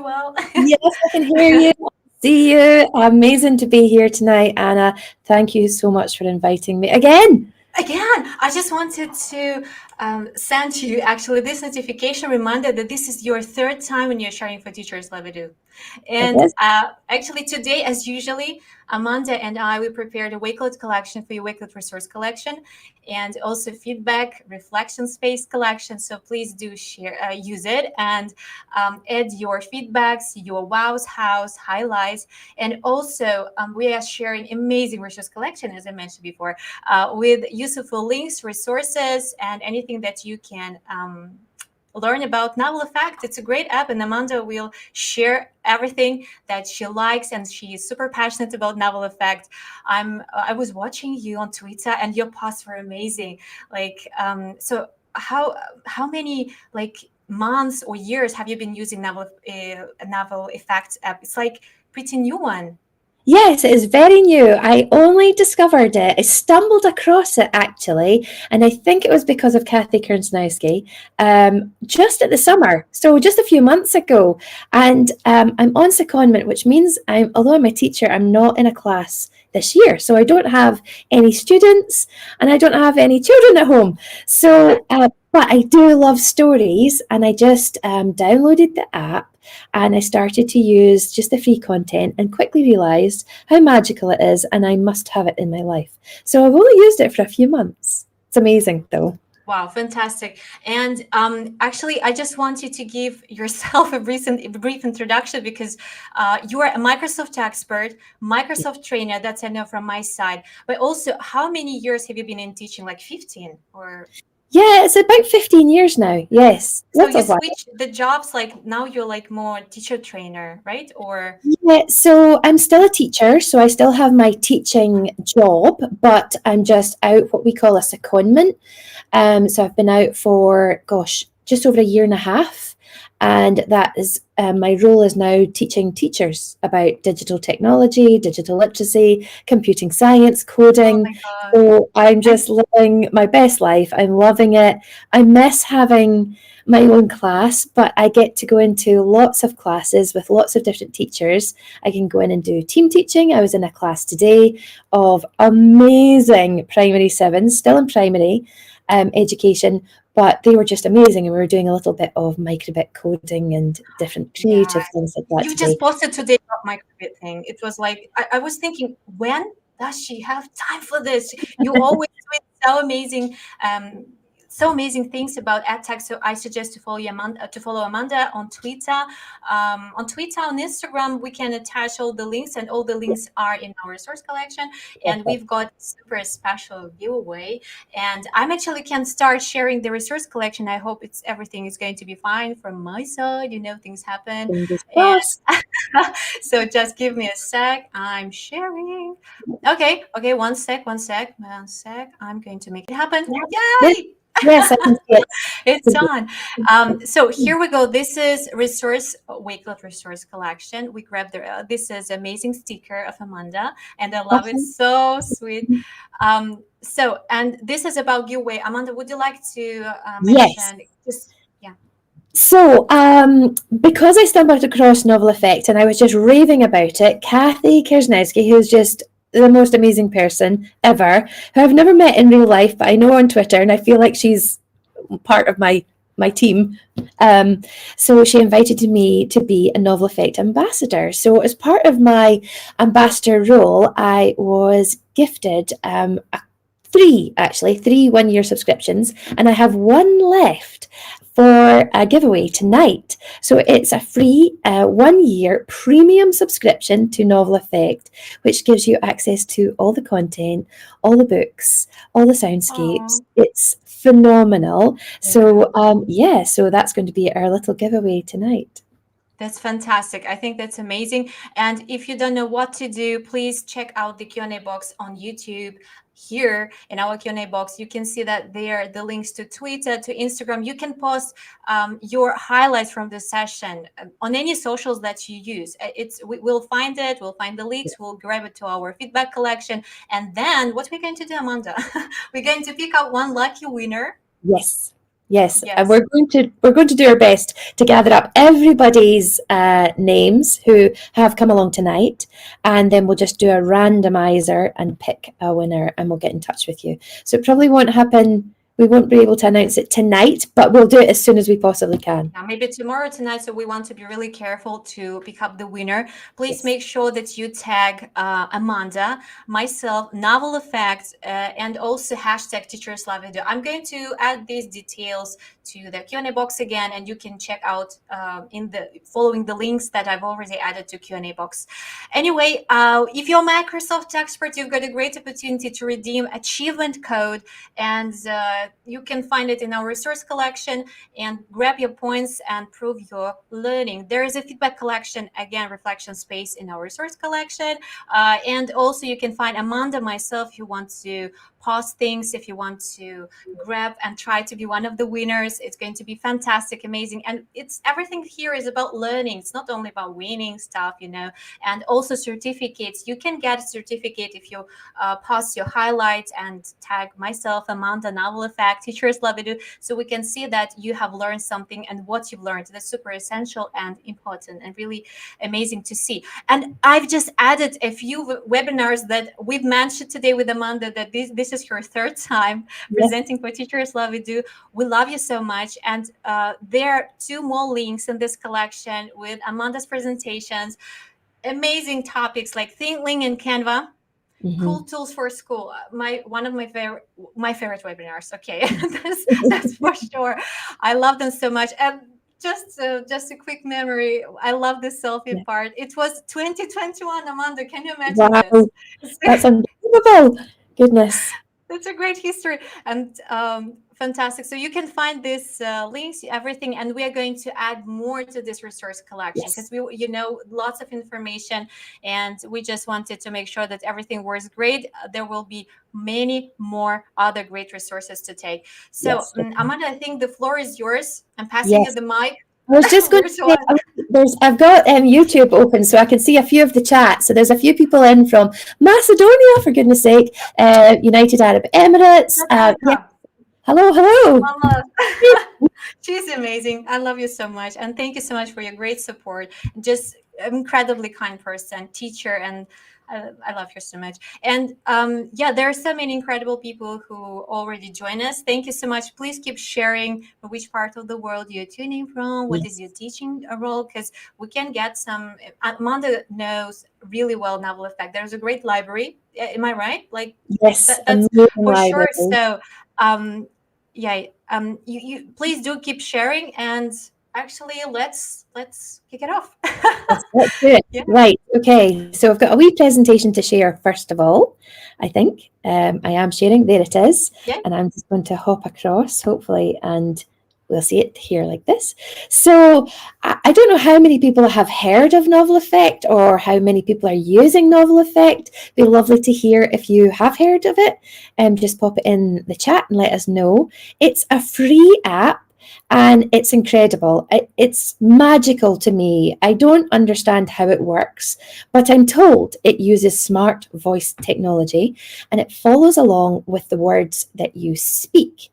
Well. Yes, I can hear you. See you. Amazing to be here tonight, Anna. Thank you so much for inviting me again. Again, I just wanted to send you actually this notification reminder that this is your third time when you're sharing for Teachers Levido. It And is. actually today, as usually, Amanda and I, we prepared a Wakelet collection for your Wakelet resource collection and also feedback reflection space collection. So please do share, use it and add your feedbacks, your wows, hows, highlights. And also we are sharing amazing resource collection, as I mentioned before, with useful links, resources, and anything that you can learn about Novel Effect. It's a great app, and Amanda will share everything that she likes, and she is super passionate about Novel Effect. I was watching you on Twitter, and your posts were amazing. Like, so how many like months or years have you been using Novel Effect app? It's like pretty new one. Yes, it is very new. I only discovered it. I stumbled across it actually, and I think it was because of Kathy Kernsnowski, just at the summer, so just a few months ago. And I'm on secondment, which means although I'm a teacher, I'm not in a class this year, so I don't have any students and I don't have any children at home. So, but I do love stories, and I just downloaded the app and I started to use just the free content and quickly realized how magical it is and I must have it in my life. So I've only used it for a few months. It's amazing though. Wow, fantastic. And actually, I just want you to give yourself a brief introduction because you are a Microsoft expert, Microsoft trainer, that's I know from my side. But also, how many years have you been in teaching? Like 15 or Yeah, it's about 15 years now. Yes, so lots you of while. switch the jobs, like now you're like more teacher trainer, right? Or Yeah, so I'm still a teacher, so I still have my teaching job, but I'm just out what we call a secondment. So I've been out for, gosh, just over a year and a half. And that is my role is now teaching teachers about digital technology, digital literacy, computing science, oh coding. my God. So I'm And just living my best life. I'm loving it. I miss having my own class, but I get to go into lots of classes with lots of different teachers. I can go in and do team teaching. I was in a class today of amazing primary sevens, still in primary education, but they were just amazing. And we were doing a little bit of microbit coding and different yeah, creative things like that you just today. posted today about microbit thing. It was like I was thinking, when does she have time for this? You always do so amazing, so amazing things about edtech. So I suggest to follow Amanda on Twitter, on Instagram. We can attach all the links, and all the links are in our resource collection. And Perfect. we've got super special giveaway. And I'm actually can start sharing the resource collection. I hope it's everything is going to be fine from my side. You know, things happen. Fingers crossed. And so just give me a sec. I'm sharing. Okay, one sec. I'm going to make it happen. Yes, Yay! yes, I can see It's it. on. So here we go. This is Wakelet resource collection. We grabbed this is amazing sticker of Amanda, and I love it. Awesome. So sweet. So, and this is about giveaway. Amanda, would you like to Yes. mention just, yeah. So, because I stumbled across Novel Effect and I was just raving about it, Kathy Kersnowski, who's just the most amazing person ever, who I've never met in real life, but I know on Twitter, and I feel like she's part of my team. Um, so she invited me to be a Novel Effect ambassador. So as part of my ambassador role, I was gifted three 1 year subscriptions, and I have one left for a giveaway tonight. So it's a free 1 year premium subscription to Novel Effect, which gives you access to all the content, all the books, all the soundscapes. Oh, It's phenomenal. yeah. So yeah, so that's going to be our little giveaway tonight. That's fantastic. I think that's amazing. And if you don't know what to do, please check out the Q&A box on YouTube. Here in our Q&A box, you can see that there the links to Twitter, to Instagram. You can post your highlights from the session on any socials that you use. We'll find it. We'll find the links. We'll grab it to our feedback collection. And then what we're going to do, Amanda? We're going to pick out one lucky winner. Yes. Yes, and Yes. we're going to do our best to gather up everybody's names who have come along tonight, and then we'll just do a randomizer and pick a winner, and we'll get in touch with you. So it probably won't happen. We won't be able to announce it tonight, but we'll do it as soon as we possibly can. Now, maybe tomorrow, tonight. So we want to be really careful to pick up the winner. Please Yes. make sure that you tag Amanda, myself, Novel Effect, and also hashtag Teachers Love Video. I'm going to add these details to the Q&A box again, and you can check out in the following the links that I've already added to Q&A box. Anyway, if you're a Microsoft expert, you've got a great opportunity to redeem achievement code, and you can find it in our resource collection and grab your points and prove your learning. There is a feedback collection, again, reflection space in our resource collection. And also you can find Amanda, myself, if you want to pause things, if you want to grab and try to be one of the winners. It's going to be fantastic, amazing. And it's everything here is about learning. It's not only about winning stuff, you know, and also certificates. You can get a certificate if you pause your highlights and tag myself, Amanda, Novel Effect, Teachers Love It, so we can see that you have learned something and what you've learned. That's super essential and important and really amazing to see. And I've just added a few webinars that we've mentioned today with Amanda, that this is her third time presenting for Teachers Love It. We love you so much. And there are 2 more links in this collection with Amanda's presentations, amazing topics like ThinkLink and Canva. Cool tools for school. One of my favorite webinars. Okay, that's for sure. I love them so much. And just a quick memory. I love the selfie part. It was 2021, Amanda. Can you imagine this? That's unbelievable. Goodness. That's a great history and fantastic. So you can find these links, everything, and we are going to add more to this resource collection because we, lots of information, and we just wanted to make sure that everything works great. There will be many more other great resources to take. So Amanda, I think the floor is yours. I'm passing you the mic. I was just going to say, I've got YouTube open so I can see a few of the chats. So there's a few people in from Macedonia, for goodness sake, United Arab Emirates. Hello. She's amazing. I love you so much. And thank you so much for your great support. Just incredibly kind person, teacher, and I love her so much. And there are so many incredible people who already join us. Thank you so much. Please keep sharing which part of the world you're tuning from, what is your teaching role, because we can get some. Amanda knows really well Novel Effect. There's a great library. Am I right? Yes, that's for sure. So you please do keep sharing, and actually let's kick it off. Let's do it. Right. Okay. So I've got a wee presentation to share first of all. I think I am sharing. There it is. And I'm just going to hop across, hopefully, and we'll see it here like this. So I don't know how many people have heard of Novel Effect or how many people are using Novel Effect. It'd be lovely to hear if you have heard of it. Just pop it in the chat and let us know. It's a free app. And it's incredible. It's magical to me. I don't understand how it works, but I'm told it uses smart voice technology and it follows along with the words that you speak.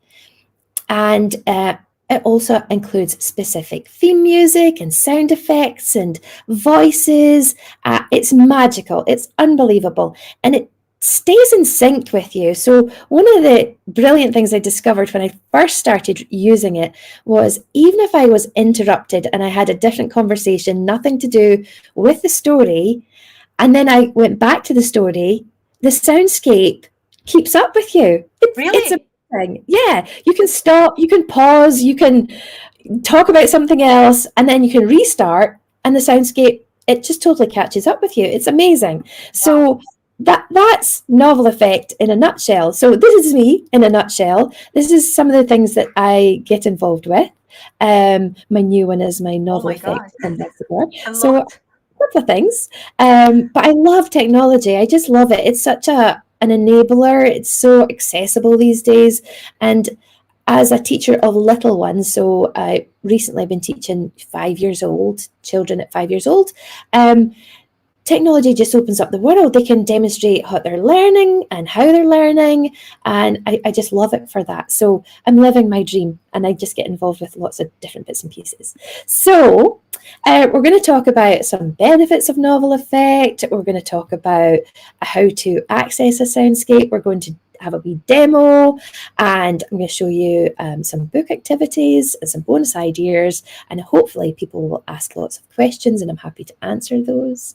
And it also includes specific theme music and sound effects and voices. It's magical. It's unbelievable. And it stays in sync with you. So one of the brilliant things I discovered when I first started using it was even if I was interrupted and I had a different conversation, nothing to do with the story, and then I went back to the story, the soundscape keeps up with you. It's amazing. Yeah, you can stop, you can pause, you can talk about something else, and then you can restart, and the soundscape, it just totally catches up with you. It's amazing. So that's Novel Effect in a nutshell. So this is me in a nutshell. This is some of the things that I get involved with. My new one is my Novel Effect ambassador. So a couple of things. But I love technology. I just love it. It's such an enabler. It's so accessible these days. And as a teacher of little ones, so I recently been teaching 5 years old, children at 5 years old, technology just opens up the world. They can demonstrate what they're learning and how they're learning. And I just love it for that. So I'm living my dream, and I just get involved with lots of different bits and pieces. So we're going to talk about some benefits of novel effect. We're going to talk about how to access a soundscape. We're going to have a wee demo, and I'm going to show you some book activities and some bonus ideas, and hopefully people will ask lots of questions and I'm happy to answer those.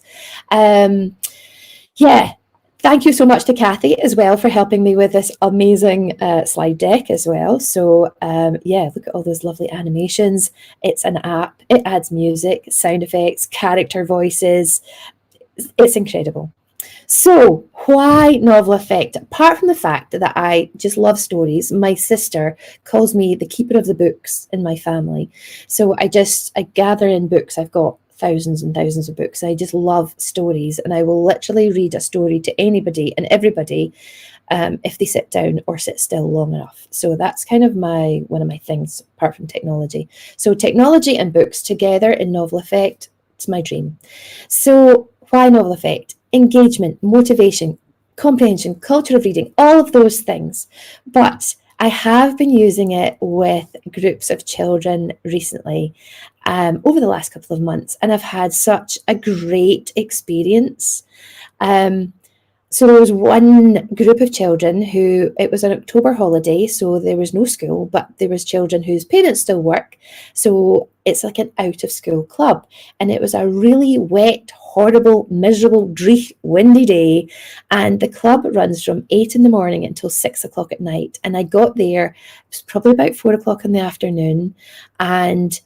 Yeah, thank you so much to Kathy as well for helping me with this amazing slide deck as well. So yeah, look at all those lovely animations. It's an app, it adds music, sound effects, character voices. It's incredible. So why novel effect? Apart from the fact that I just love stories, my sister calls me the keeper of the books in my family. So I gather in books. I've got thousands and thousands of books. I just love stories, and I will literally read a story to anybody and everybody if they sit down or sit still long enough. So that's kind of one of my things apart from technology. So technology and books together in novel effect, it's my dream. So why novel effect? Engagement, motivation, comprehension, culture of reading, all of those things. But I have been using it with groups of children recently over the last couple of months, and I've had such a great experience. So there was one group of children who, it was an October holiday, so there was no school, but there was children whose parents still work. So it's like an out of school club. And it was a really wet, horrible, miserable, dreich, windy day. And the club runs from 8 in the morning until 6 o'clock at night. And I got there, it was probably about 4 o'clock in the afternoon. And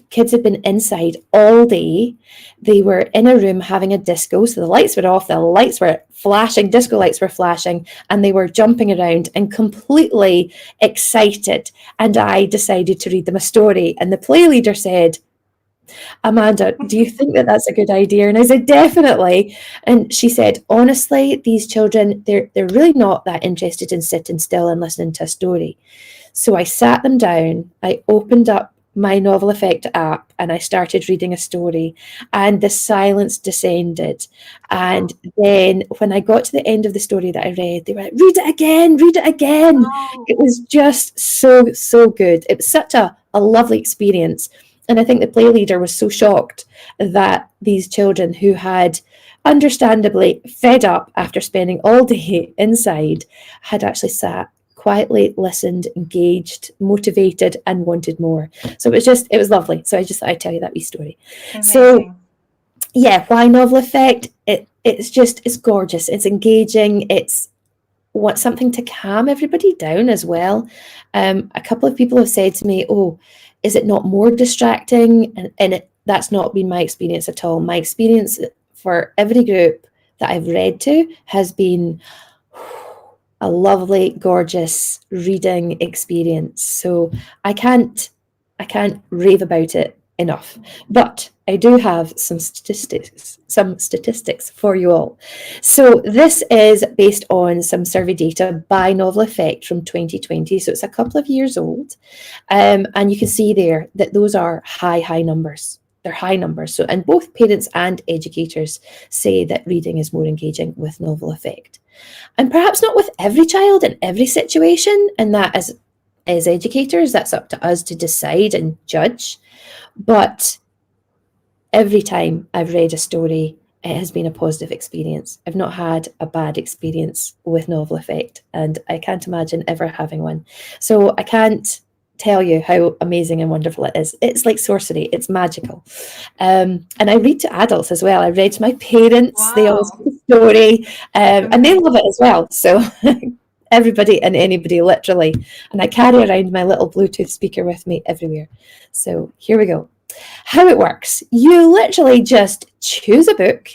kids had been inside all day. They were in a room having a disco, so the lights were off, the lights were flashing, disco lights were flashing, and they were jumping around and completely excited. And I decided to read them a story, and the play leader said, Amanda, do you think that that's a good idea? And I said, definitely. And she said, honestly, these children, they're really not that interested in sitting still and listening to a story. So I sat them down, I opened up my novel effect app, and I started reading a story, and the silence descended. And then when I got to the end of the story that I read, they were like, read it again, read it again. Wow. It was just so, so good. It was such a lovely experience. And I think the play leader was so shocked that these children who had understandably fed up after spending all day inside had actually sat quietly, listened, engaged, motivated, and wanted more. So it was lovely. So I just thought I'd tell you that wee story. Amazing. So yeah, why novel effect? It's gorgeous. It's engaging. It's something to calm everybody down as well. A couple of people have said to me, oh, is it not more distracting? And that's not been my experience at all. My experience for every group that I've read to has been a lovely, gorgeous reading experience. So I can't rave about it enough. But I do have some statistics for you all. So this is based on some survey data by Novel Effect from 2020. So it's a couple of years old. And you can see there that those are high numbers. They're high numbers. So, and both parents and educators say that reading is more engaging with Novel Effect. And perhaps not with every child in every situation, and that as educators, that's up to us to decide and judge. But every time I've read a story, it has been a positive experience. I've not had a bad experience with Novel Effect, and I can't imagine ever having one. So I can't tell you how amazing and wonderful it is. It's like sorcery. It's magical. And I read to adults as well. I read to my parents. Wow. They always read the story, and they love it as well. So everybody and anybody, literally. And I carry around my little Bluetooth speaker with me everywhere. So here we go. How it works. You literally just choose a book,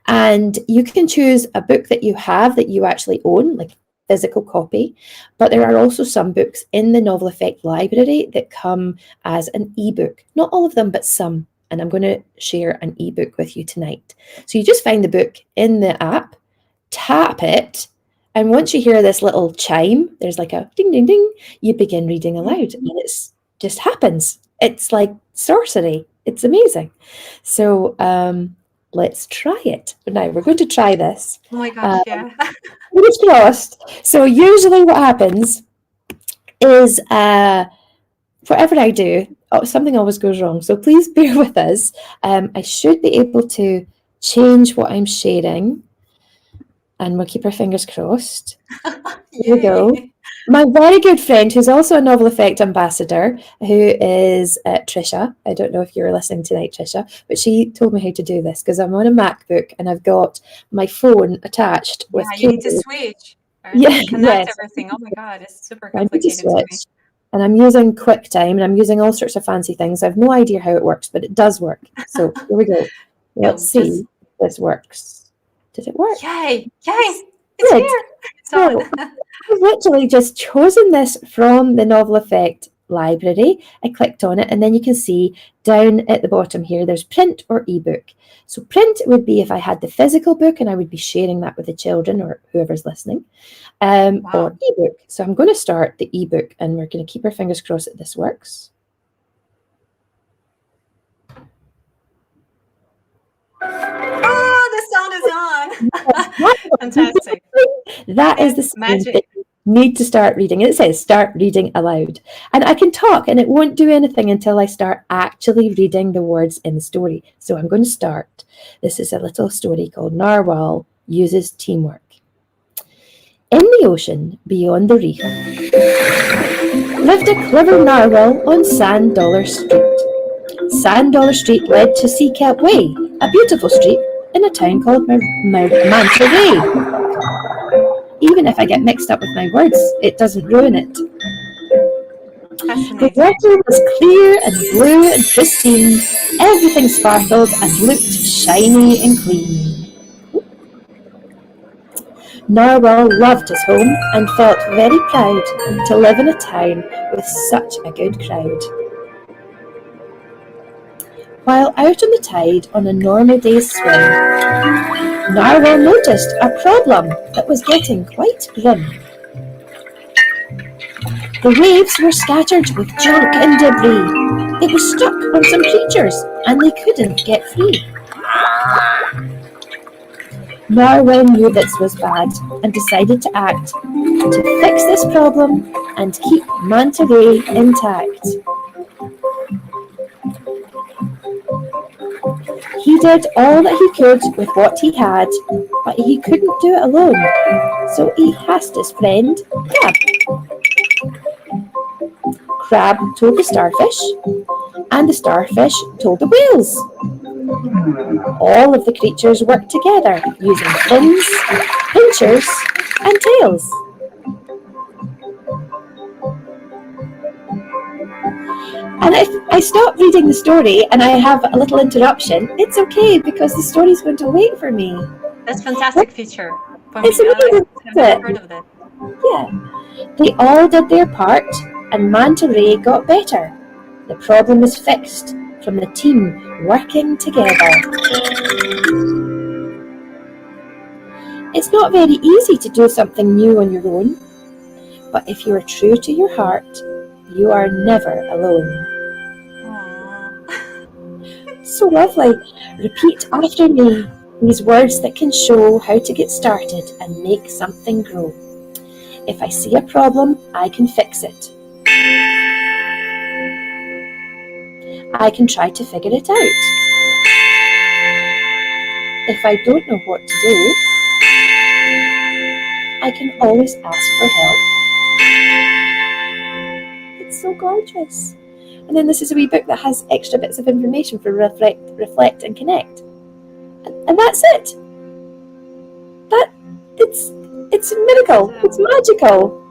and you can choose a book that you have that you actually own, like physical copy, but there are also some books in the Novel Effect library that come as an ebook. Not all of them, but some. And I'm going to share an ebook with you tonight. So you just find the book in the app, tap it, and once you hear this little chime, there's like a ding, ding, ding, you begin reading aloud, and it just happens. It's like sorcery. It's amazing. So let's try it. Now we're going to try this. Oh my gosh, yeah. Fingers crossed. So usually what happens is whatever I do, something always goes wrong. So please bear with us. I should be able to change what I'm sharing, and we'll keep our fingers crossed. Here we go. Yay. My very good friend, who's also a Novel Effect ambassador, who is Trisha. I don't know if you're listening tonight, Trisha, but she told me how to do this because I'm on a MacBook and I've got my phone attached with Yeah, you need to cable. switch or Yeah, connect yes. everything. Oh my God, it's super I need to complicated to me. switch. And I'm using QuickTime and I'm using all sorts of fancy things. I have no idea how it works, but it does work. So here we go. Let's see if this works. Did it work? Yay! Yay! It's Good. here. It's So on. I've literally just chosen this from the Novel Effect library. I clicked on it, and then you can see down at the bottom here, there's print or ebook. So print would be if I had the physical book and I would be sharing that with the children or whoever's listening, or ebook. So I'm going to start the ebook, and we're going to keep our fingers crossed that this works. Oh, the sound is on. Fantastic. That is the sound magic. that you need to start reading. It says start reading aloud. And I can talk and it won't do anything until I start actually reading the words in the story. So I'm going to start. This is a little story called Narwhal Uses Teamwork. In the ocean beyond the reef lived a clever narwhal on Sand Dollar Street. Sand Dollar Street led to Sea Kelp Way, a beautiful street in a town called Manta Ray. Even if I get mixed up with my words, it doesn't ruin it. The water was clear and blue and pristine. Everything sparkled and looked shiny and clean. Narwhal loved his home and felt very proud to live in a town with such a good crowd. While out on the tide on a normal day's swim, Narwhal noticed a problem that was getting quite grim. The waves were scattered with junk and debris. It was stuck on some creatures and they couldn't get free. Narwhal knew this was bad and decided to act to fix this problem and keep Manta Ray intact. He did all that he could with what he had, but he couldn't do it alone, so he asked his friend Crab. Crab told the starfish, and the starfish told the whales. All of the creatures worked together using fins, pinchers, and tails. And if I stop reading the story and I have a little interruption, it's okay because the story's going to wait for me. That's a fantastic feature. For It's me. amazing, I've never heard of that. Yeah. They all did their part and Manta Ray got better. The problem was fixed from the team working together. It's not very easy to do something new on your own, but if you are true to your heart, you are never alone. So lovely. Repeat after me these words that can show how to get started and make something grow. If I see a problem, I can fix it. I can try to figure it out. If I don't know what to do, I can always ask for help. It's so gorgeous. And then this is a wee book that has extra bits of information for reflect and connect. And that's it. It's a miracle. It's magical.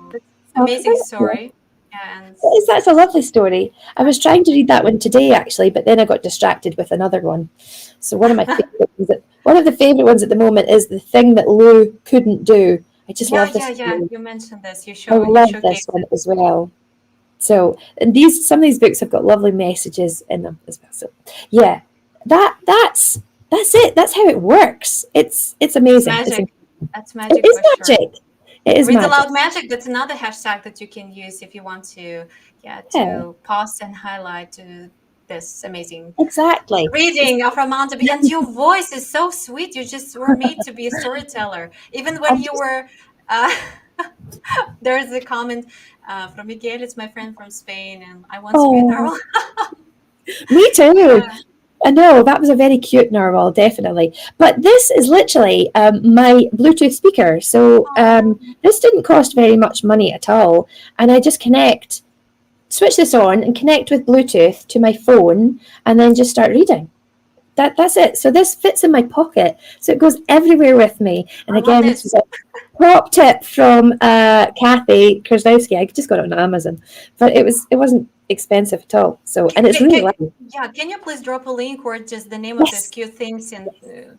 Amazing story. And that's a lovely story. I was trying to read that one today actually, but then I got distracted with another one. So one of the favorite ones at the moment is The Thing That Lou Couldn't Do. I just love this. Yeah. You mentioned this. I love this one as well. So, and some of these books have got lovely messages in them as well. So, yeah, that's it. That's how it works. It's amazing. Magic. That's magic. It is magic. Sure. It is Read magic. aloud magic. That's another hashtag that you can use if you want to, to post and highlight to this amazing Exactly. reading of Amanda. And your voice is so sweet. You just were made to be a storyteller. Even when you were, uh, there's a comment from Miguel. It's my friend from Spain, and I want to be a Oh, narwhal. me too. Yeah. I know, that was a very cute narwhal, definitely. But this is literally my Bluetooth speaker. So Oh, this didn't cost very much money at all. And I just switch this on and connect with Bluetooth to my phone and then just start reading. That's it. So this fits in my pocket. So it goes everywhere with me. And I love again, this this. is a top tip from Kathy Krasnowski. I just got it on Amazon. But it wasn't expensive at all. So, and it's really light. Yeah, can you please drop a link or just the name of these Yes. cute things in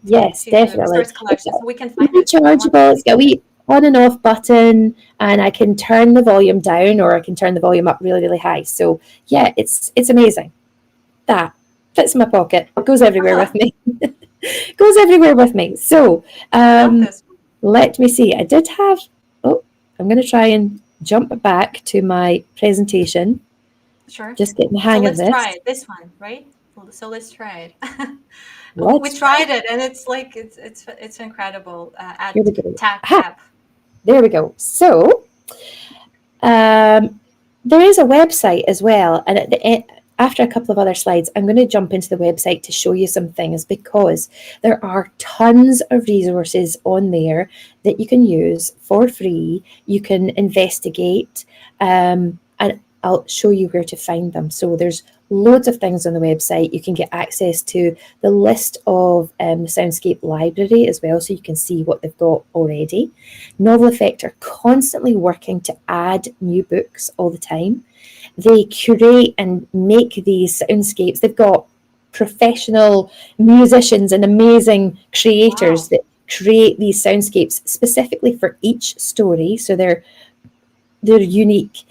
Yes, to the definitely. resource It's collection so we can find it? I want to rechargeable. It's read got a it. wee on and off button, and I can turn the volume down or I can turn the volume up really, really high. So yeah, it's amazing. That fits in my pocket. Goes everywhere with me. Goes everywhere with me. So I love this. let me see. I did have. Oh, I'm going to try and jump back to my presentation. Sure. Just getting the So hang of let's try this. it. This one, right? So let's try it. We Let's try. tried it, and it's like it's incredible. Here we At go. Tag Aha, app. there we go. So there is a website as well, and at the end, after a couple of other slides, I'm going to jump into the website to show you some things because there are tons of resources on there that you can use for free. You can investigate, and I'll show you where to find them. So there's loads of things on the website. You can get access to the list of the Soundscape library as well, so you can see what they've got already. Novel Effect are constantly working to add new books all the time. They curate and make these soundscapes. They've got professional musicians and amazing creators Wow. that create these soundscapes specifically for each story. So they're unique.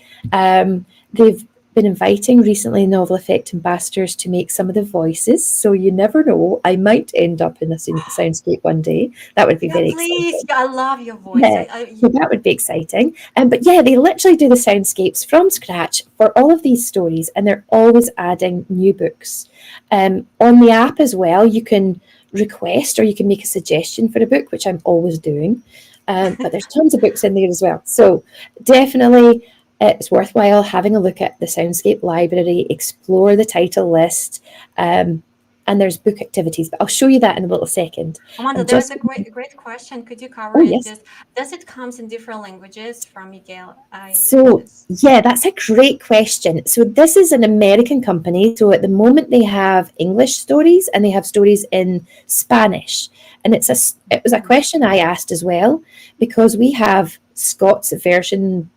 They've been inviting recently Novel Effect ambassadors to make some of the voices. So you never know, I might end up in a soundscape one day. That would be Yeah, very please. exciting. Yeah, I love your voice. Yeah, so that would be exciting. But yeah, they literally do the soundscapes from scratch for all of these stories, and they're always adding new books. On the app as well, you can request or you can make a suggestion for a book, which I'm always doing. But there's tons of books in there as well. So definitely it's worthwhile having a look at the Soundscape library, explore the title list, and there's book activities. But I'll show you that in a little second. Amanda, I'm there's just, a great question. Could you cover oh it? yes. Just does it comes in different languages from Miguel? I So, just yeah, that's a great question. So, this is an American company. So, at the moment, they have English stories and they have stories in Spanish. And it was a question I asked as well because we have Scots version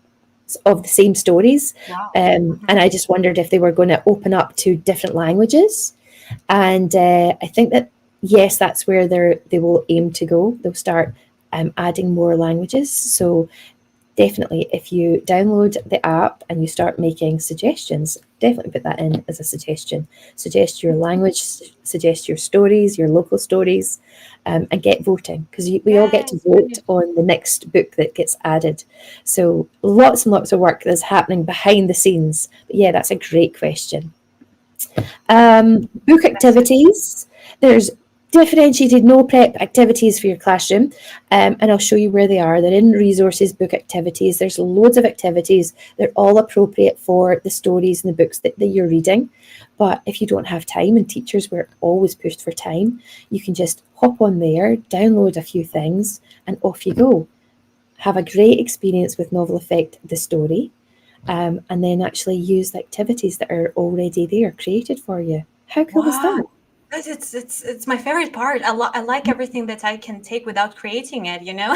of the same stories. wow. And I just wondered if they were going to open up to different languages. And I think that, yes, that's where they will aim to go. They'll start adding more languages. So definitely, if you download the app and you start making suggestions, definitely put that in as a suggestion. Suggest your language, suggest your stories, your local stories, and get voting because we all get to Yes, vote please. on the next book that gets added. So lots and lots of work that's happening behind the scenes. But yeah, that's a great question. Book That's it. activities. There's differentiated no prep activities for your classroom, and I'll show you where they are. They're in resources, book activities. There's loads of activities. They're all appropriate for the stories and the books that you're reading. But if you don't have time, and teachers were always pushed for time, you can just hop on there, download a few things, and off you go. Have a great experience with Novel Effect, the story, and then actually use the activities that are already there, created for you. How cool is Wow. that? It's my favorite part. I like everything that I can take without creating it, you know?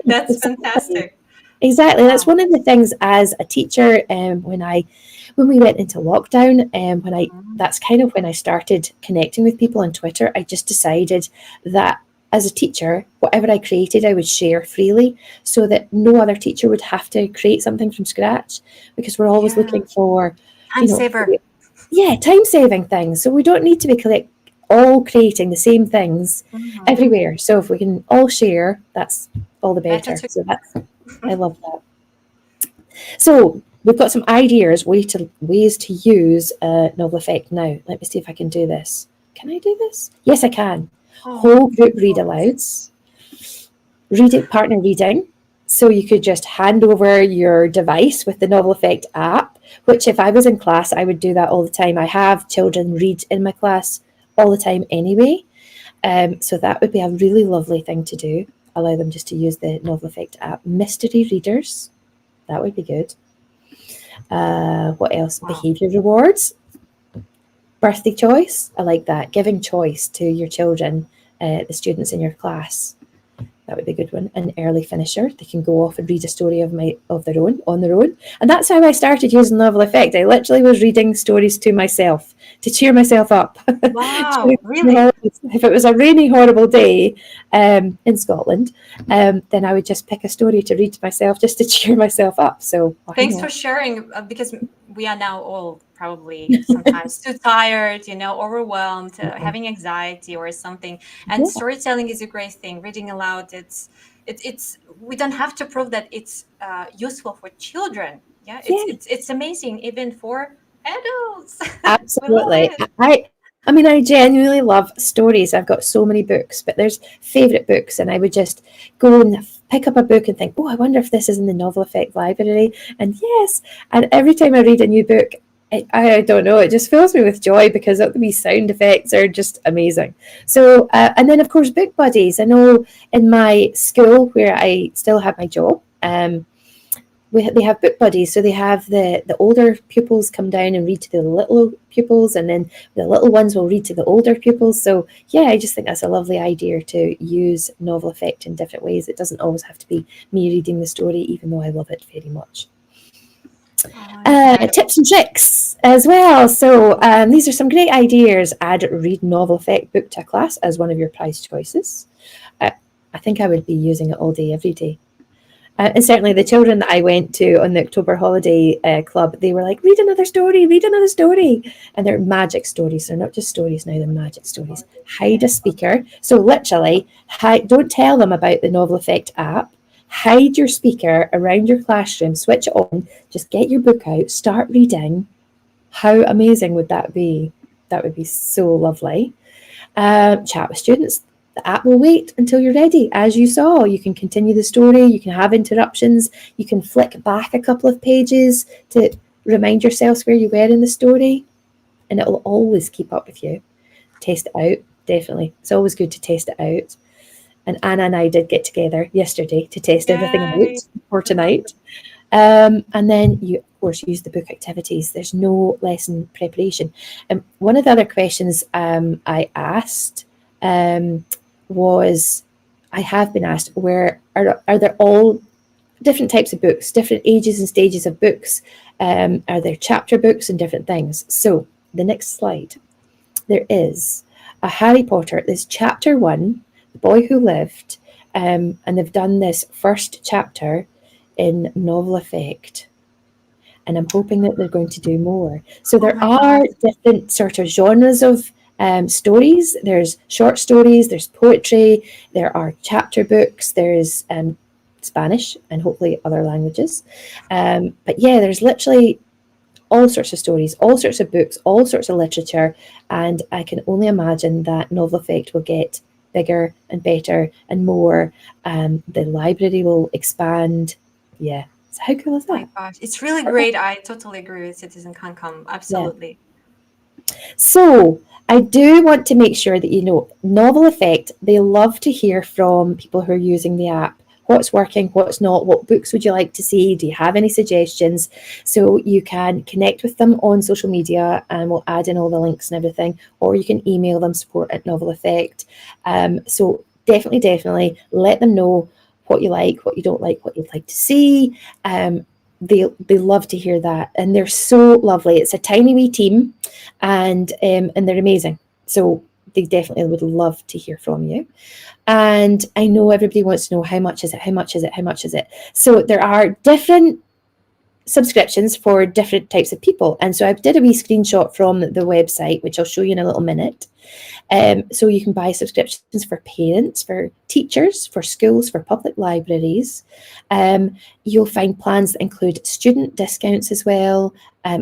That's Exactly. fantastic. Exactly. That's Wow. one of the things as a teacher. When we went into lockdown, Mhm. that's kind of when I started connecting with people on Twitter. I just decided that as a teacher, whatever I created, I would share freely, so that no other teacher would have to create something from scratch, because we're always Yeah. looking for, Time you know, saver. yeah, time saving things. So we don't need to be all creating the same things Mhm. everywhere. So if we can all share, that's all the Better better. to So I love that. So we've got some ideas, ways to use Novel Effect now. Let me see if I can do this. Can I do this? Yes, I can. Whole group read alouds, partner reading. So you could just hand over your device with the Novel Effect app, which if I was in class, I would do that all the time. I have children read in my class all the time anyway. So that would be a really lovely thing to do. Allow them just to use the Novel Effect app. Mystery readers, that would be good. What else? Wow. Behaviour rewards. Birthday choice. I like that. Giving choice to your children, the students in your class. That would be a good one. An early finisher. They can go off and read a story of their own on their own. And that's how I started using Novel Effect. I literally was reading stories to myself to cheer myself up. Wow, really? If it was a rainy, horrible day in Scotland, then I would just pick a story to read to myself just to cheer myself up. So thanks for sharing, because we are now all probably sometimes too tired, overwhelmed, having anxiety or something. And storytelling is a great thing. Reading aloud, it's we don't have to prove that it's useful for children. It's amazing even for adults. Absolutely. I mean, I genuinely love stories. I've got so many books, but there's favourite books, and I would just go and pick up a book and think, oh, I wonder if this is in the Novel Effect library. And yes, and every time I read a new book, I don't know, it just fills me with joy because these sound effects are just amazing. So, and then of course, book buddies. I know in my school where I still have my job, they have book buddies. So they have the older pupils come down and read to the little pupils, and then the little ones will read to the older pupils. So yeah, I just think that's a lovely idea to use Novel Effect in different ways. It doesn't always have to be me reading the story, even though I love it very much. Tips and tricks as well. So these are some great ideas. Add Read Novel Effect book to a class as one of your prize choices. I think I would be using it all day, every day. And certainly the children that I went to on the October holiday club, they were like, read another story. And they're magic stories. They're not just stories now, they're magic stories. Hide a speaker. So literally, don't tell them about the Novel Effect app. Hide your speaker around your classroom, switch it on, just get your book out, start reading. How amazing would that be? That would be so lovely. Chat with students. The app will wait until you're ready. As you saw, you can continue the story, you can have interruptions, you can flick back a couple of pages to remind yourself where you were in the story, and it will always keep up with you. Test it out, definitely. It's always good to test it out. And Anna and I did get together yesterday to test everything out for tonight. And then you, of course, use the book activities. There's no lesson preparation. One of the other questions I asked was, I have been asked, where are there all different types of books, different ages and stages of books? Are there chapter books and different things? So the next slide, there is a Harry Potter. There's chapter 1, The Boy Who Lived, and they've done this first chapter in Novel Effect. And I'm hoping that they're going to do more. So there are different sort of genres of stories. There's short stories, there's poetry, there are chapter books, there's Spanish and hopefully other languages. But yeah, there's literally all sorts of stories, all sorts of books, all sorts of literature. And I can only imagine that Novel Effect will get bigger and better and more. The library will expand. Yeah. So how cool is that? Oh my gosh, it's really great. I totally agree with Citizen Concom. Absolutely. Yeah. So I do want to make sure that you know, Novel Effect, they love to hear from people who are using the app. What's working, what's not, what books would you like to see? Do you have any suggestions? So you can connect with them on social media and we'll add in all the links and everything, or you can email them support@Novel Effect. So definitely let them know what you like, what you don't like, what you'd like to see. They love to hear that, and they're so lovely. It's a tiny wee team, and they're amazing. So they definitely would love to hear from you. And I know everybody wants to know how much is it. So there are different subscriptions for different types of people. And so I did a wee screenshot from the website, which I'll show you in a little minute. So you can buy subscriptions for parents, for teachers, for schools, for public libraries. You'll find plans that include student discounts as well,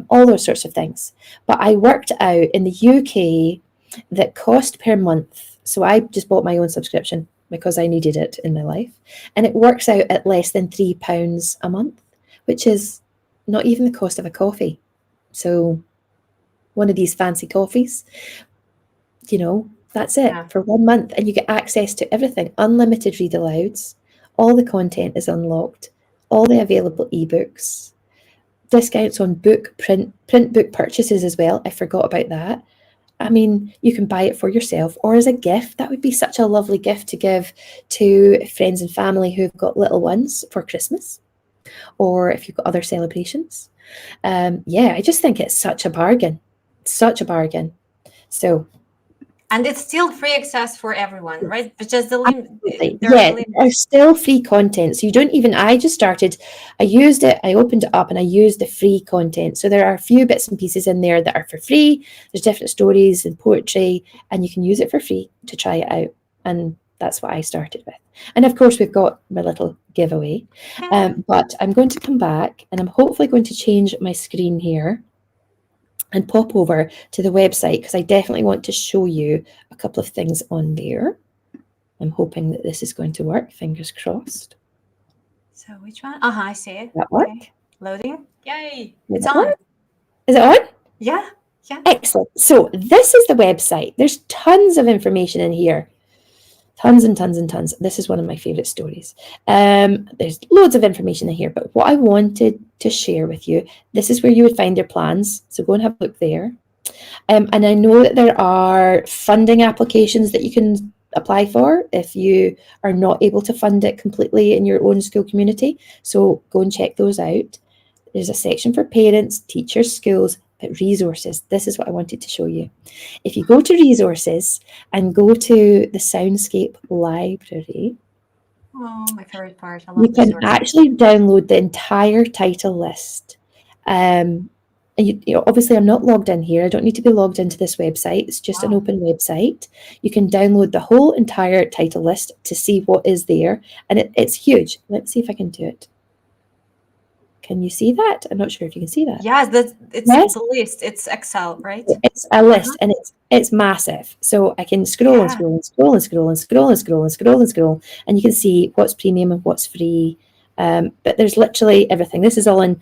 all those sorts of things. But I worked out in the UK that cost per month. So I just bought my own subscription because I needed it in my life. And it works out at less than £3 a month, which is not even the cost of a coffee. So one of these fancy coffees, you know, that's it for 1 month. And you get access to everything, unlimited read alouds. All the content is unlocked, all the available ebooks, discounts on print book purchases as well. I forgot about that. I mean, you can buy it for yourself or as a gift. That would be such a lovely gift to give to friends and family who've got little ones for Christmas, or if you've got other celebrations. I just think it's such a bargain. So, and it's still free access for everyone, right? But just the there's still free content. So you don't even, I used it, I opened it up and I used the free content. So there are a few bits and pieces in there that are for free. There's different stories and poetry, and you can use it for free to try it out. And that's what I started with. And of course, we've got my little giveaway. But I'm going to come back and I'm hopefully going to change my screen here and pop over to the website, because I definitely want to show you a couple of things on there. I'm hoping that this is going to work. Fingers crossed. So which one? I see it. That work? Okay. Loading. Yay. It's on. Is it on? Yeah. Excellent. So this is the website. There's tons of information in here. Tons and tons and tons. This is one of my favorite stories. There's loads of information in here, but what I wanted to share with you, this is where you would find your plans. So go and have a look there. And I know that there are funding applications that you can apply for if you are not able to fund it completely in your own school community. So go and check those out. There's a section for parents, teachers, schools, but resources. This is what I wanted to show you. If you go to resources and go to the Soundscape library, my favorite part. I love you can actually download the entire title list. And you know, obviously I'm not logged in here. I don't need to be logged into this website. It's just an open website. You can download the whole entire title list to see what is there. And it's huge. Let's see if I can do it. Can you see that? I'm not sure if you can see that. Yes, it's a list. It's Excel, right? It's a list, and it's massive. So I can scroll and scroll and scroll and scroll and scroll and scroll and scroll and scroll, and you can see what's premium and what's free. But there's literally everything. This is all in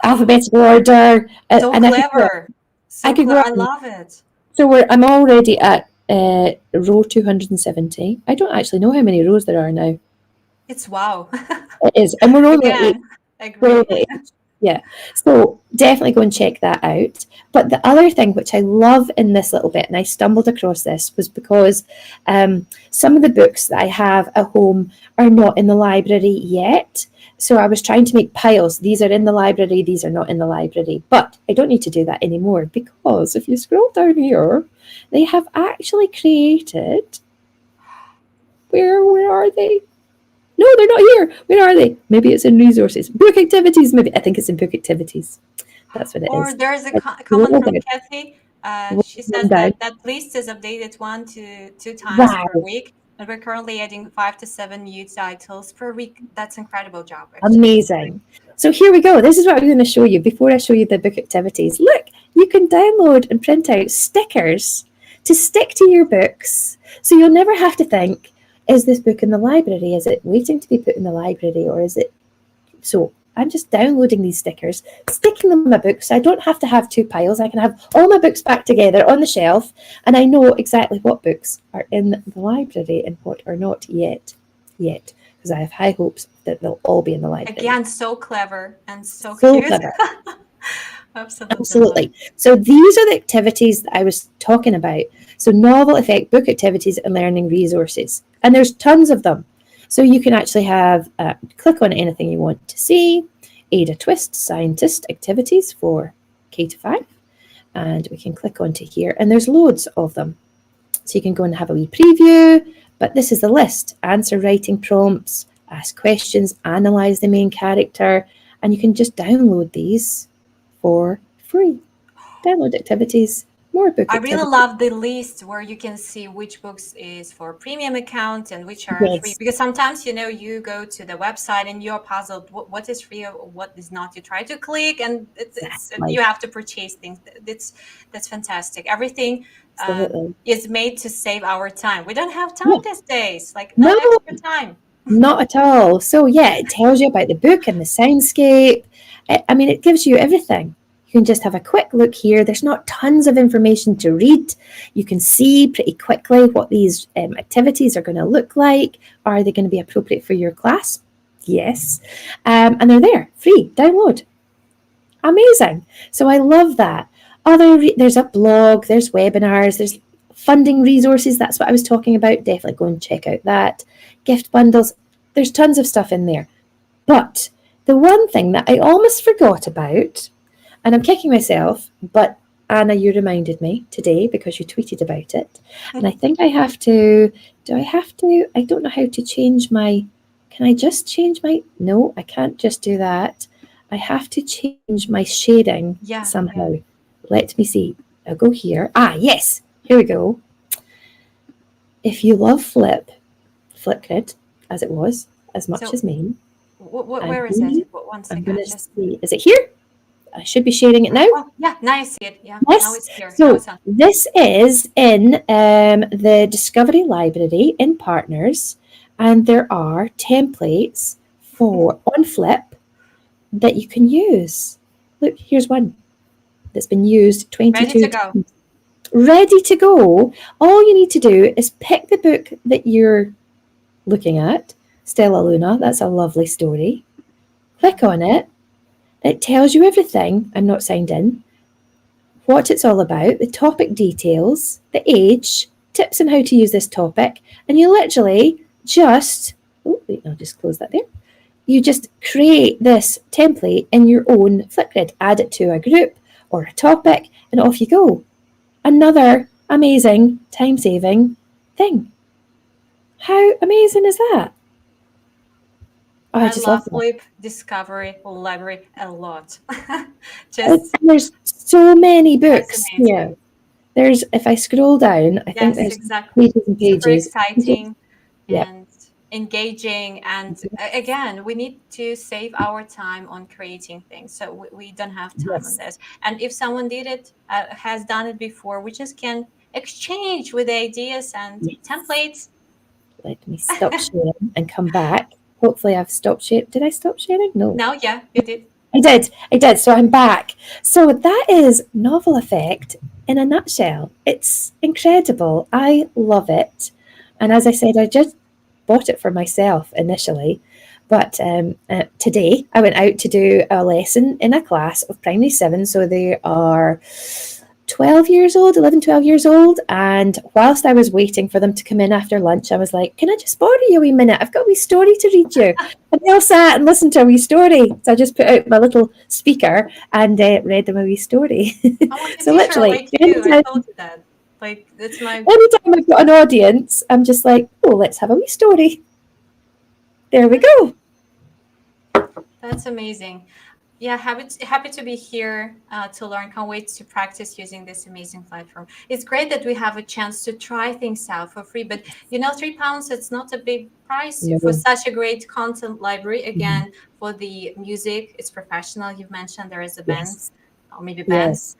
alphabetical order. So and clever. I love it. So I'm already at row 270. I don't actually know how many rows there are now. It's wow. It is, and we're only at 8. Agree. Yeah, so definitely go and check that out. But the other thing which I love in this little bit, and I stumbled across this, was because some of the books that I have at home are not in the library yet. So I was trying to make piles. These are in the library, these are not in the library. But I don't need to do that anymore, because if you scroll down here, they have actually created... Where are they? No, they're not here. Where are they? Maybe it's in resources. Book activities, maybe. I think it's in book activities. That's what it is. Or there's a comment from Kathy. She says that list is updated 1 to 2 times per week. And we're currently adding 5 to 7 new titles per week. That's an incredible job. Actually. Amazing. So here we go. This is what I'm going to show you before I show you the book activities. Look, you can download and print out stickers to stick to your books. So you'll never have to think, is this book in the library? Is it waiting to be put in the library, or is it? So I'm just downloading these stickers, sticking them in my books. So I don't have to have 2 piles. I can have all my books back together on the shelf, and I know exactly what books are in the library and what are not yet, because I have high hopes that they'll all be in the library. Again, so clever and so cute. Clever. Absolutely. So these are the activities that I was talking about. So novel, effect, book activities, and learning resources. And there's tons of them. So you can actually have, click on anything you want to see, Ada Twist, scientist activities for K to 5. And we can click onto here, and there's loads of them. So you can go and have a wee preview, but this is the list. Answer writing prompts, ask questions, analyze the main character, and you can just download these for free. Download activities, more book I really activities. love the list where you can see which books is for premium account and which are free. Yes, Because sometimes, you go to the website and you're puzzled what is free or what is not. You try to click and it's exactly. you have to purchase things. That's fantastic. Everything Absolutely. is made to save our time. We don't have time Yeah. these days, like no No, extra time. not at all. So yeah, it tells you about the book and the soundscape. I mean, it gives you everything. You can just have a quick look here. There's not tons of information to read. You can see pretty quickly what these activities are going to look like. Are they going to be appropriate for your class? Yes. And they're there, free, download. Amazing. So I love that. There's a blog, there's webinars, there's funding resources. That's what I was talking about. Definitely go and check out that. Gift bundles. There's tons of stuff in there. But the one thing that I almost forgot about, and I'm kicking myself, but Anna, you reminded me today because you tweeted about it. And I think I have to, do I have to? I don't know how to change my, can I just change my, no, I can't just do that. I have to change my shading Yeah, somehow. Let me see. I'll go here. Ah, yes, here we go. If you love Flipgrid, as it was, as much So as me, where is it? I'm One I'm second, going to just see, is it here? I should be sharing it now. yeah, now I see it. Yeah, now Yes. it's here. Now So it's on. this is in the Discovery Library in Partners, and there are templates for on Flip that you can use. Look, here's one that's been used Ready 22 to go. times. Ready to go. All you need to do is pick the book that you're looking at. Stella Luna, that's a lovely story. Click on it. It tells you everything. I'm not signed in. What it's all about, the topic details, the age, tips on how to use this topic, and you literally just, oh, wait, I'll just close that there. You just create this template in your own Flipgrid, add it to a group or a topic, and off you go. Another amazing time saving thing. How amazing is that? Oh, I I just love love that. Flip Discovery Library a lot. And Just there's so many that's books amazing. here. There's, if I scroll down, I think Yes, there's exactly. pages and Super pages. exciting Yep. and engaging. And again, we need to save our time on creating things. So we don't have time on Yes. this. And if someone did it, has done it before, we just can exchange with ideas and Yes. templates. Let me stop sharing and come back. Hopefully I've stopped sharing. Did I stop sharing? No. Now, yeah, you did. I did. I did. So I'm back. So that is Novel Effect in a nutshell. It's incredible. I love it. And as I said, I just bought it for myself initially. But today I went out to do a lesson in a class of primary seven. So they are 12 years old, 11, 12 years old. And whilst I was waiting for them to come in after lunch, I was like, can I just borrow you a wee minute? I've got a wee story to read you. And they all sat and listened to a wee story. So I just put out my little speaker and read them a wee story. I want a So teacher literally, like you. I told you that. Like, that's my, anytime I've got an audience, I'm just like, oh, let's have a wee story. There we go. that's amazing. Yeah, happy to be here to learn. Can't wait to practice using this amazing platform. It's great that we have a chance to try things out for free. But £3, it's not a big price for No. such a great content library. Mhm. Again, for the music, it's professional. You've mentioned there is a band, Yes. or maybe Yeah. bands,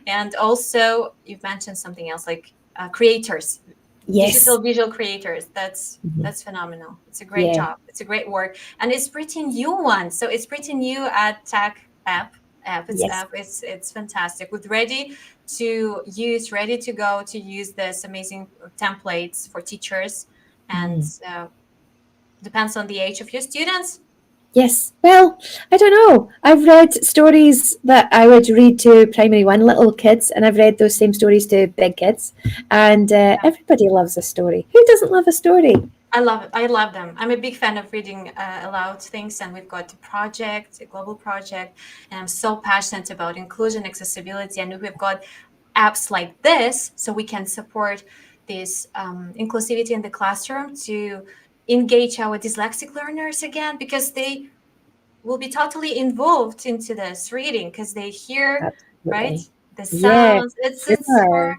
and also you've mentioned something else like creators, Yes. digital visual creators. Mhm. That's phenomenal. It's a great Yeah. job. It's a great work, and it's pretty new one. So it's pretty new at Tech Yes. It's fantastic with ready to use, ready to go to use this amazing templates for teachers, and Mhm. depends on the age of your students. Yes. Well, I don't know. I've read stories that I would read to primary one little kids, and I've read those same stories to big kids. And everybody loves a story. Who doesn't love a story? I love it. I love them. I'm a big fan of reading aloud things, and we've got a global project, and I'm so passionate about inclusion, accessibility, and we've got apps like this, so we can support this inclusivity in the classroom to engage our dyslexic learners again, because will be totally involved into this reading because they hear, right, Absolutely. the Yeah, sounds. sure.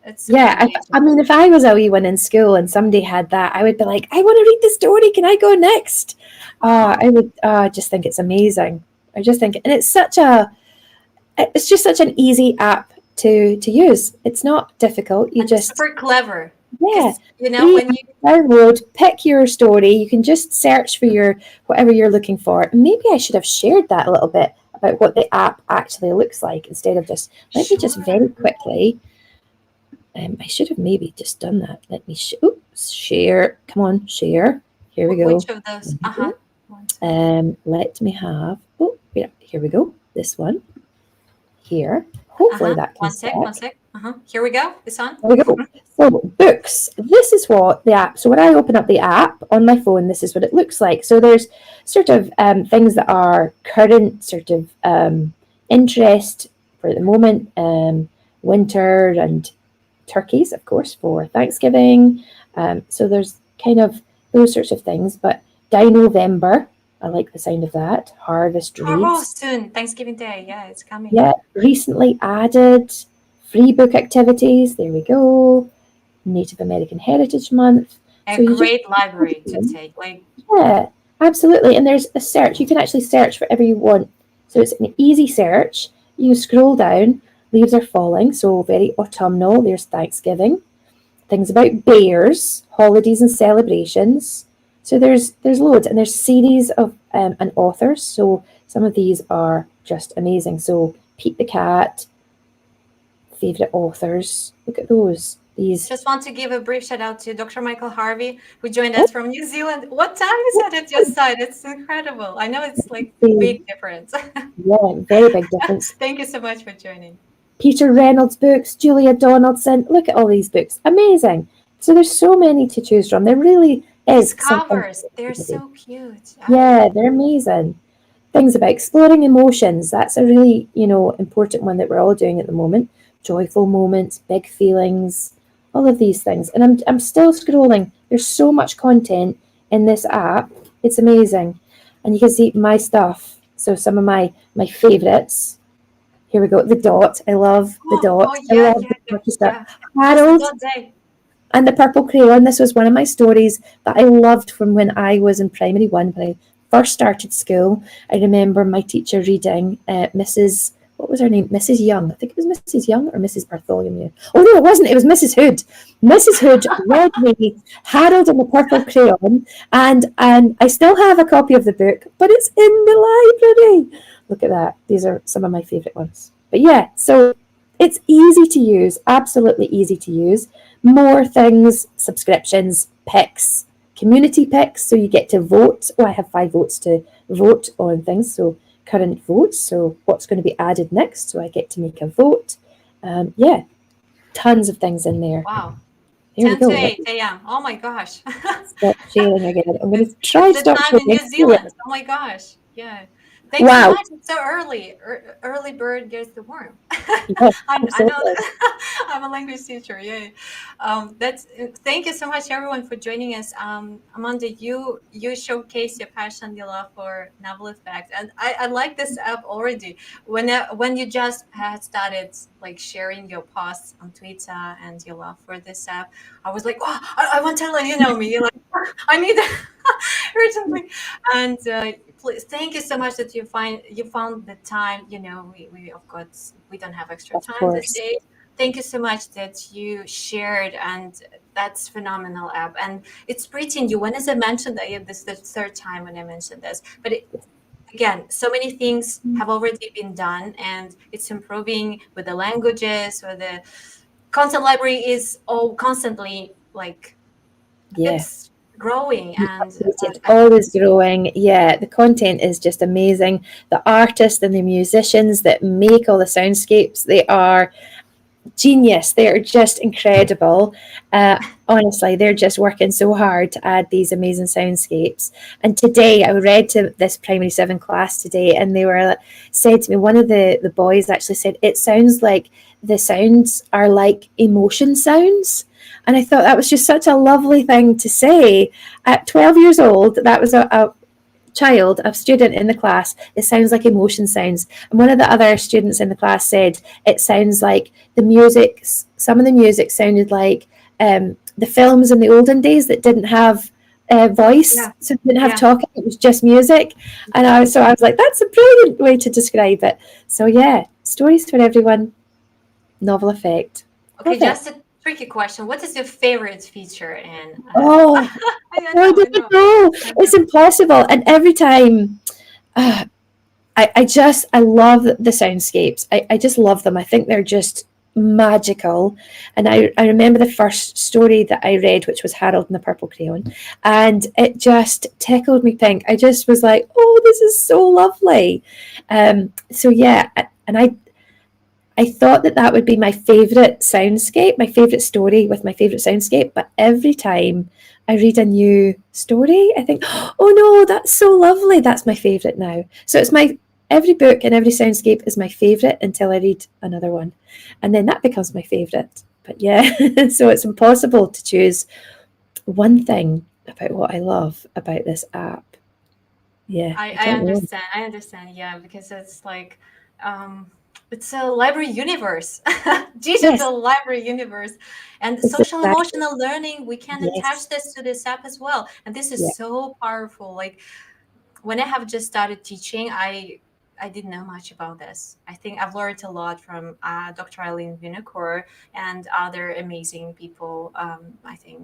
It's super Yeah, I engaging. mean, if I was a wee one in school and somebody had that, I would be like, I want to read the story. Can I go next? Uh-huh. I would. I just think it's amazing. I just think, and it's just such an easy app to use. It's not difficult. You And just, super clever yeah, because you know free when you download, pick your story. You can just search for your whatever you're looking for. And maybe I should have shared that a little bit about what the app actually looks like instead of just. Let me just sure very quickly. I should have maybe just done that. Let me share. Come on, share. Here we go. which of those one second. Let me have. Oh, yeah, here we go. This one here. Hopefully that can One stick. sec. Here we go. It's on. There we go. So books. This is what the app. So when I open up the app on my phone, this is what it looks like. So there's sort of things that are current sort of interest for the moment. Winter and turkeys, of course, for Thanksgiving. So there's kind of those sorts of things. But November, I like the sound of that. Harvest Oh, reads. soon Thanksgiving Day. Yeah, it's coming. Yeah, recently added free book activities. There we go. Native American Heritage Month. A So you just, great library to take. Like, yeah, absolutely. And there's a search. You can actually search for whatever you want. So it's an easy search. You scroll down. Leaves are falling, so very autumnal. There's Thanksgiving. Things about bears, holidays and celebrations. So there's loads, and there's series of and authors. So some of these are just amazing. So Pete the Cat, favorite authors. Look at those. These. just want to give a brief shout out to Dr. Michael Harvey, who joined Oh, us from New Zealand. What time is it at your side? It's incredible. I know it's like big difference. yeah, very big difference. Thank you so much for joining. Peter Reynolds books, Julia Donaldson. Look at all these books. Amazing. So there's so many to choose from. There really These is something. covers, they're so cute. Yeah, they're amazing. Things about exploring emotions. That's a really, important one that we're all doing at the moment. Joyful moments, big feelings, all of these things. And I'm still scrolling. There's so much content in this app. It's amazing. And you can see my stuff. So some of my favorites. Here we go. The Dot. I love the Dot. I Yeah, love the purple stuff. yeah. Harold How's the day? and the Purple Crayon. This was one of my stories that I loved from when I was in primary one, when I first started school. I remember my teacher reading Mrs. What was her name? Mrs. Young. I think it was Mrs. Young or Mrs. Bartholomew. Oh no, it wasn't. It was Mrs. Hood. Mrs. Hood read me Harold and the Purple Crayon, and I still have a copy of the book, but it's in the library. Look at that. These are some of my favourite ones. But yeah, so it's easy to use, absolutely easy to use. More things, subscriptions, picks, community picks, so you get to vote. Oh, I have 5 votes to vote on things, so current votes, so what's going to be added next, so I get to make a vote. Yeah, tons of things in there. Wow. Here 10 to 8 a.m. Oh my gosh. Stop sharing again. I'm going to try The stop time in sharing. New Zealand. Oh my gosh. Yeah. Thanks so Wow. much. It's so early. Early bird gets the worm. Yes, I know absolutely. that. I'm a language teacher. Yay. Thank you so much, everyone, for joining us. Amanda, you showcase your passion, your love for novel effects, and I like this app already. When you just had started like sharing your posts on Twitter and your love for this app, I was like, oh, I want to let you know me. Like, I need it urgently. And please, thank you so much that you found the time. We of course we don't have extra Of time this course. day. Thank you so much that you shared, and that's phenomenal app. And it's pretty new. When as I mentioned that, this is the third time when I mentioned this, but again, so many things have already been done, and it's improving with the languages, or the content library is all constantly like it's growing, and It's always growing. Yeah, the content is just amazing. The artists and the musicians that make all the soundscapes, they are genius. They are just incredible. Honestly, they're just working so hard to add these amazing soundscapes. And today, I read to this primary 7 class today, and they were said to me, one of the boys actually said, it sounds like the sounds are like emotion sounds. And I thought that was just such a lovely thing to say. At 12 years old, that was a child, a student in the class, it sounds like emotion sounds. And one of the other students in the class said it sounds like the music, some of the music sounded like the films in the olden days that didn't have voice, Yeah. so it didn't have Yeah. talking, it was just music. And I was like, that's a brilliant way to describe it. So yeah, stories for everyone, novel effect. Okay, Love it. just a tricky question. What is your favorite feature in Oh, I I know, I don't know. know. I It's know. impossible. And every time, uh, I love the soundscapes. I just love them. I think they're just magical. And I remember the first story that I read, which was Harold and the Purple Crayon, and it just tickled me pink. I just was like, oh, this is so lovely. So yeah, and I thought that that would be my favourite soundscape, my favourite story with my favourite soundscape. But every time I read a new story, I think, oh no, that's so lovely. That's my favourite now. So it's my every book and every soundscape is my favourite until I read another one, and then that becomes my favourite. But yeah, so it's impossible to choose one thing about what I love about this app. Yeah, I I don't know. understand. I understand. Yeah, because it's like um it's a library universe, Yes, digital library universe, and it's social exactly. emotional learning. We can attach Yes, this to this app as well, and this yeah, is so powerful. Like when I have just started teaching, I didn't know much about this. I think I've learned a lot from Dr. Eileen Vinokur and other amazing people. I think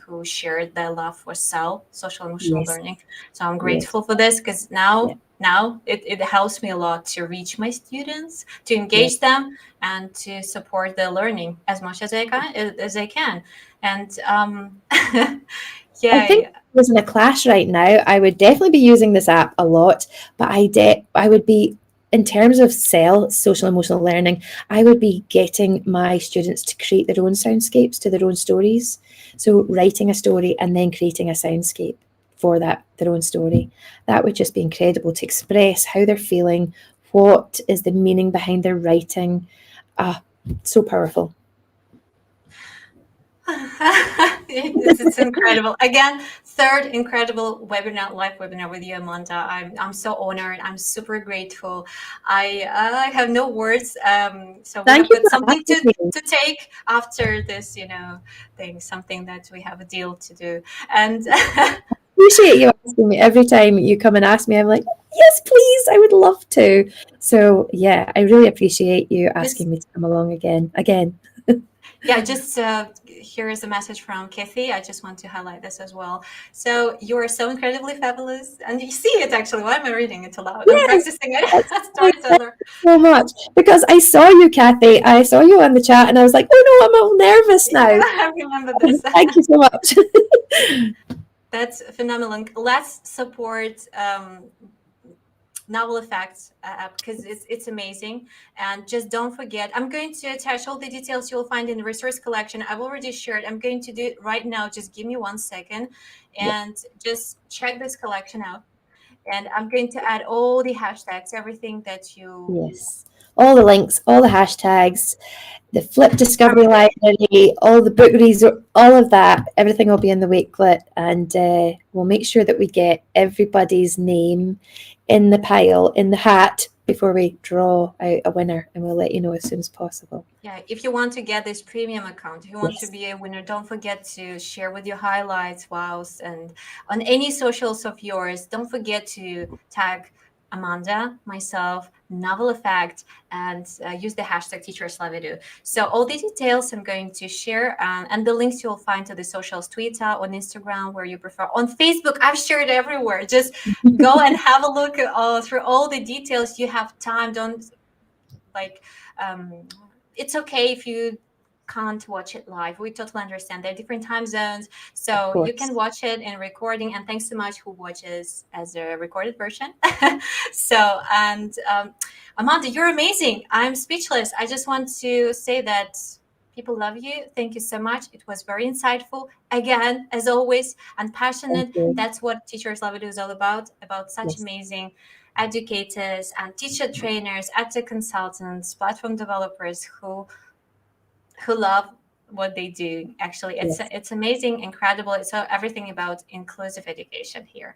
who shared their love for social emotional yes, learning. So I'm yes, grateful for this because yeah, now it helps me a lot to reach my students, to yeah. engage them, and to support their learning as much as I can. And I think if yeah, I was in a class right now, I would definitely be using this app a lot, but I would be in terms of social emotional learning, I would be getting my students to create their own soundscapes to their own stories. So writing a story and then creating a soundscape for that their own story. That would just be incredible to express how they're feeling, what is the meaning behind their writing. Ah, so powerful. it's incredible. Again, third incredible webinar, live webinar with you, Amanda. I'm so honored. I'm super grateful. I have no words. So we Thank have you got for something having me. to take after this, thing. Something that we have a deal to do. And Appreciate you asking me every time you come and ask me. I'm like, yes, please, I would love to. So yeah, I really appreciate you just asking me to come along again. Again, yeah, just here is a message from Kathy. I just want to highlight this as well. So you are so incredibly fabulous, and you see it actually. Why am I reading it aloud? I'm yes, practicing it that's as fine. Thank storyteller. you so much because I saw you, Kathy. I saw you on the chat, and I was like, oh no, I'm all nervous Yeah, now. I remember this. Thank you so much. That's phenomenal. Let's support novel effects because it's amazing. And just don't forget, I'm going to attach all the details you'll find in the resource collection. I've already shared. I'm going to do it right now. Just give me 1 second Yeah, and just check this collection out. And I'm going to add all the hashtags, everything that you yes, all the links, all the hashtags, the Flip Discovery everything. Library, all the book resort, all of that, everything will be in the Wakelet, and we'll make sure that we get everybody's name in the pile, in the hat, before we draw out a winner, and we'll let you know as soon as possible. Yeah, if you want to get this premium account, if you want to Yes, be a winner, don't forget to share with your highlights, wows, and on any socials of yours. Don't forget to tag Amanda, myself, Novel Effect, and use the hashtag #TeachersLoveIt. So all the details I'm going to share, and the links you'll find to the socials, Twitter, on Instagram, where you prefer. On Facebook, I've shared everywhere. Just go and have a look at through all the details. You have time. Don't like it's okay if you can't watch it live. We totally understand there are different time zones, of so you can course. watch it in recording. And thanks so much who watches as a recorded version. So and Amanda, you're amazing. I'm speechless. I just want to say that people love you. Thank you so much. It was very insightful, again, as always, and Thank passionate. you. That's what Teachers Love It is all about such Yes, amazing educators and teacher trainers, edtech consultants, platform developers who love what they do. Actually, Yes. it's amazing, incredible. It's everything about inclusive education here.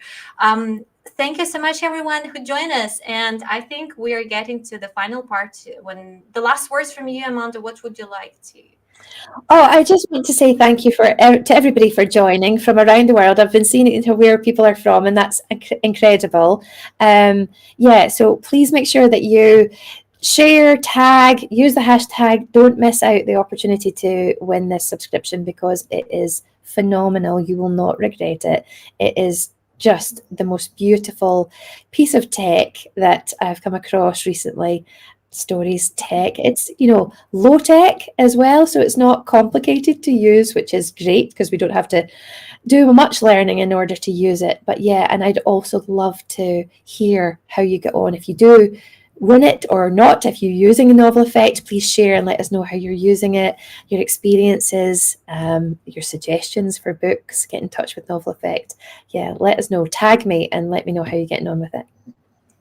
Thank you so much, everyone who joined us. And I think we are getting to the final part. When the last words from you, Amanda, what would you like to? Oh, I just want to say thank you to everybody for joining from around the world. I've been seeing it to where people are from, and that's incredible. Yeah, so please make sure that you share, tag, use the hashtag. Don't miss out the opportunity to win this subscription because it is phenomenal. You will not regret it. It is just the most beautiful piece of tech that I've come across recently. Stories tech, it's low tech as well, so it's not complicated to use, which is great because we don't have to do much learning in order to use it. But yeah, and I'd also love to hear how you get on. If you do win it or not, if you're using a novel effect, please share and let us know how you're using it, your experiences, your suggestions for books. Get in touch with Novel Effect. Yeah, let us know, tag me and let me know how you're getting on with it.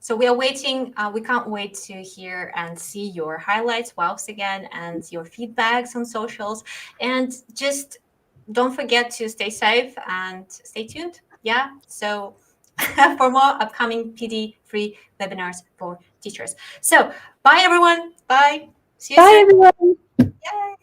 So we are waiting. We can't wait to hear and see your highlights, wows again, and your feedbacks on socials. And just don't forget to stay safe and stay tuned. Yeah. So for more upcoming PD-free webinars for teachers. So bye, everyone. Bye. See you Bye, soon. everyone. Yay.